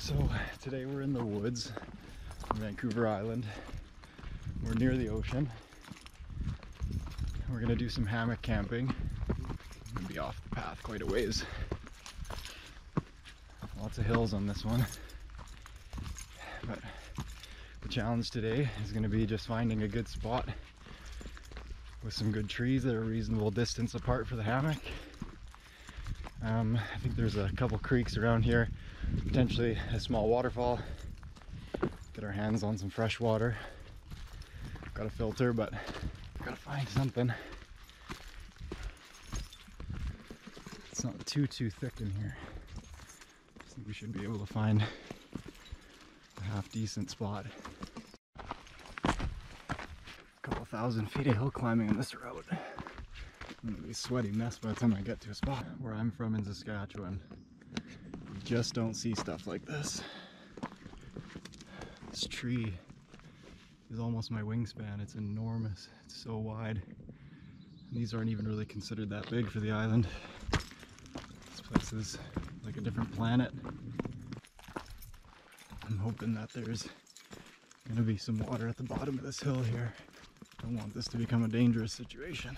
So today we're in the woods on Vancouver Island. We're near the ocean. We're gonna do some hammock camping. I'm gonna be off the path quite a ways. Lots of hills on this one. But the challenge today is gonna be just finding a good spot with some good trees that are a reasonable distance apart for the hammock. I think there's a couple creeks around here, potentially a small waterfall. Get our hands on some fresh water. Got a filter, but gotta find something. It's not too thick in here. I think we should be able to find a half decent spot. A couple thousand feet of hill climbing on this road. I'm gonna be a sweaty mess by the time I get to a spot. Where I'm from in Saskatchewan, you just don't see stuff like this. This tree is almost my wingspan. It's enormous. It's so wide. And these aren't even really considered that big for the island. This place is like a different planet. I'm hoping that there's gonna be some water at the bottom of this hill here. Don't want this to become a dangerous situation.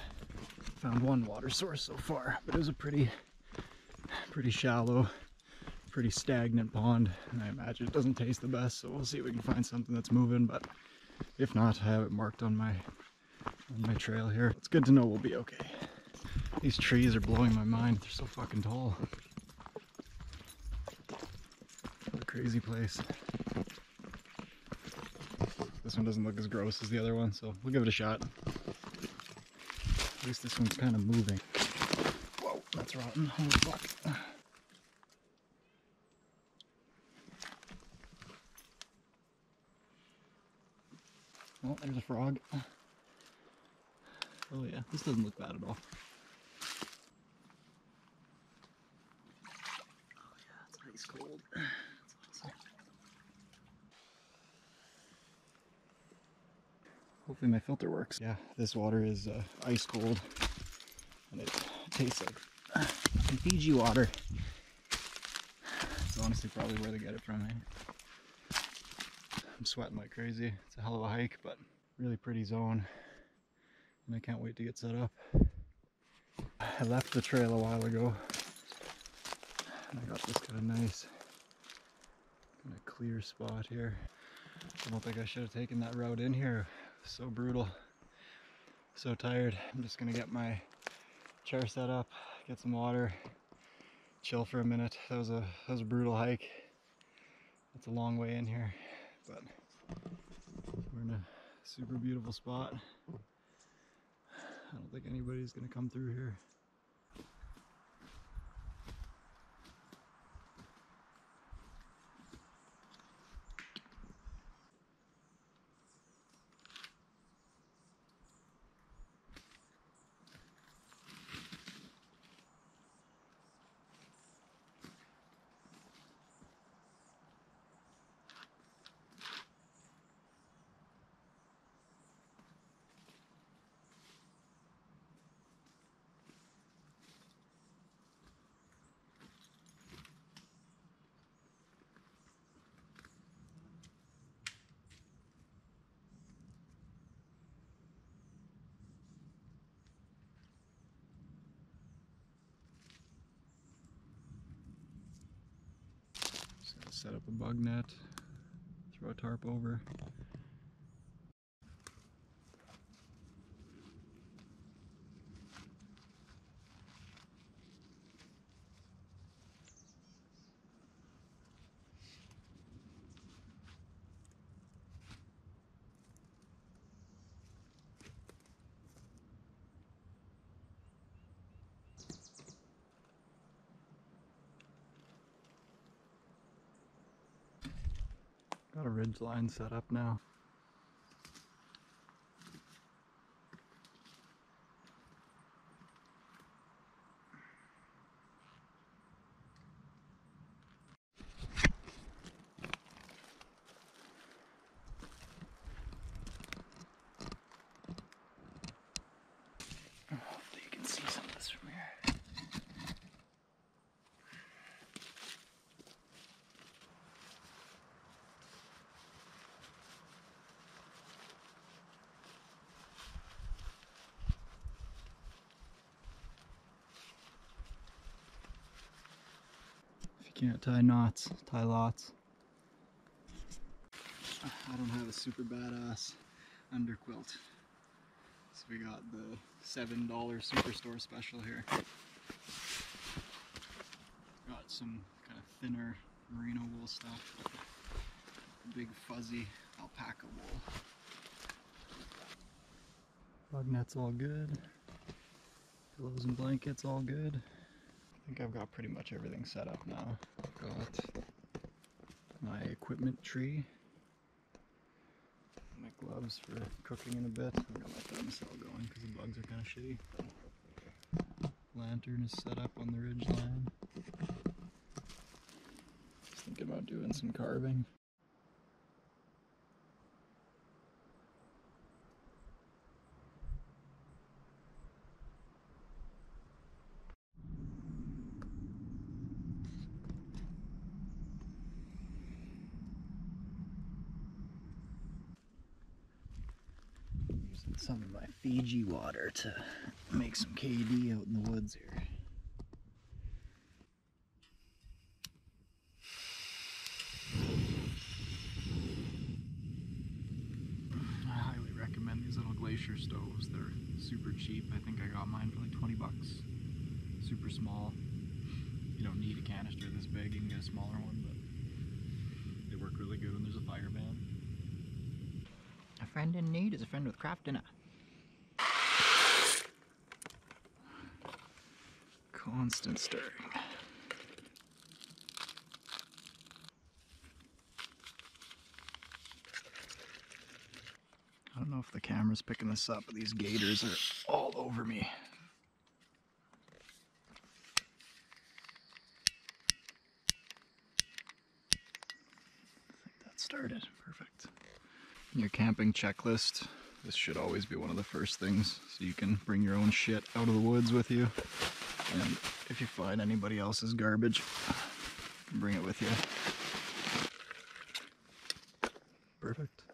Found one water source so far, but it was a pretty shallow, pretty stagnant pond, and I imagine it doesn't taste the best, so we'll see if we can find something that's moving, but if not, I have it marked on my trail here. It's good to know we'll be okay. These trees are blowing my mind. They're so fucking tall. What a crazy place. This one doesn't look as gross as the other one, so we'll give it a shot. At least this one's kind of moving. Whoa, that's rotten. Oh fuck. Oh, there's a frog. Oh yeah, this doesn't look bad at all. Oh yeah, it's ice cold. That's awesome. Hopefully my filter works. Yeah, this water is ice cold, and it tastes like Fiji water. It's honestly probably where they get it from. I'm sweating like crazy. It's a hell of a hike, but really pretty zone, and I can't wait to get set up. I left the trail a while ago, and I got this kind of nice, kind of clear spot here. I don't think I should have taken that route in here. So brutal, so tired. I'm just gonna get my chair set up, get some water, chill for a minute. That was a brutal hike. It's a long way in here, but we're in a super beautiful spot. I don't think anybody's gonna come through here. Just gotta set up a bug net, throw a tarp over. Got a ridge line set up now. Hopefully you can see some of this from here. Can't tie knots, tie lots. I don't have a super badass underquilt. So we got the $7 Superstore special here. Got some kind of thinner merino wool stuff. Big fuzzy alpaca wool. Bug net's all good. Pillows and blankets all good. I think I've got pretty much everything set up now. I've got my equipment tree. My gloves for cooking in a bit. I've got my thermostat going because the bugs are kind of shitty. Lantern is set up on the ridge line. Just thinking about doing some carving. Using some of my Fiji water to make some KD out in the woods here. I highly recommend these little glacier stoves. They're super cheap. I think I got mine for like 20 bucks. Super small. You don't need a canister this big, you can get a smaller one, but they work really good when there's a fire ban. A friend in need is a friend with craft dinner. Constant stirring. I don't know if the camera's picking this up, but these gators are all over me. I think that started. Perfect. In your camping checklist, this should always be one of the first things, so you can bring your own shit out of the woods with you. And if you find anybody else's garbage, you can bring it with you. Perfect.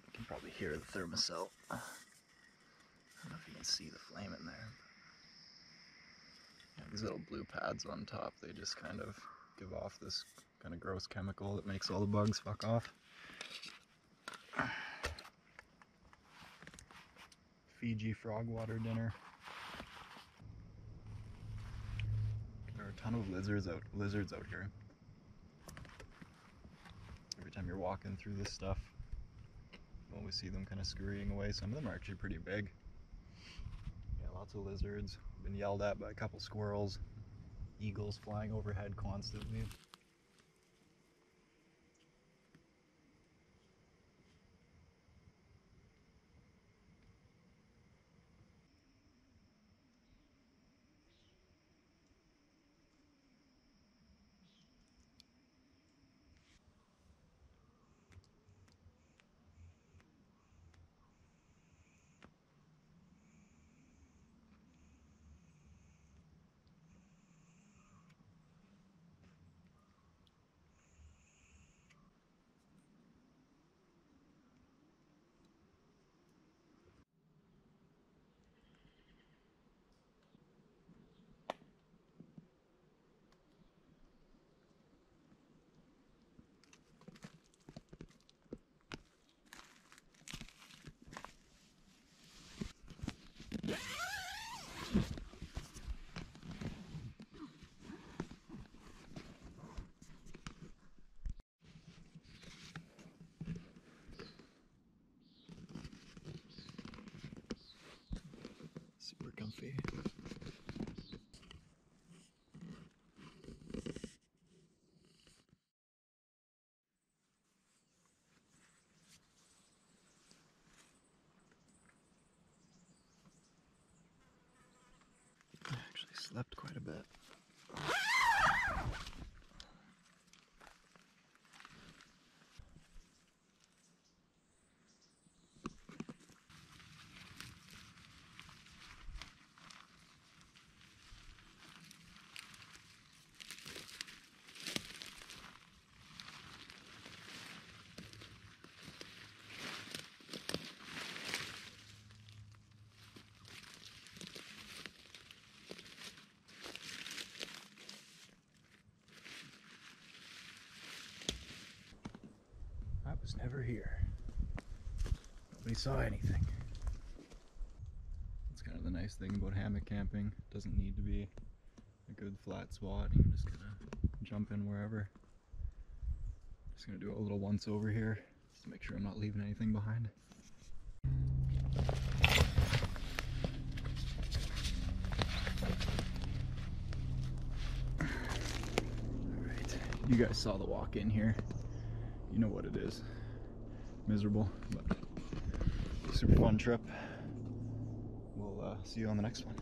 You can probably hear the thermocell. I don't know if you can see the flame in there. Yeah, these little blue pads on top, they just kind of give off this kind of gross chemical that makes all the bugs fuck off. Fiji frog water dinner. There are a ton of lizards out here. Every time you're walking through this stuff, you always see them kind of scurrying away. Some of them are actually pretty big. Yeah, lots of lizards. Been yelled at by a couple squirrels. Eagles flying overhead constantly. Super comfy. I actually slept quite a bit. never here. Nobody saw anything. That's kind of the nice thing about hammock camping. It doesn't need to be a good flat spot. You can just kind of jump in wherever. Just gonna do a little once over here, just to make sure I'm not leaving anything behind. Alright, you guys saw the walk in here. You know what it is. Miserable, but super fun trip. We'll see you on the next one.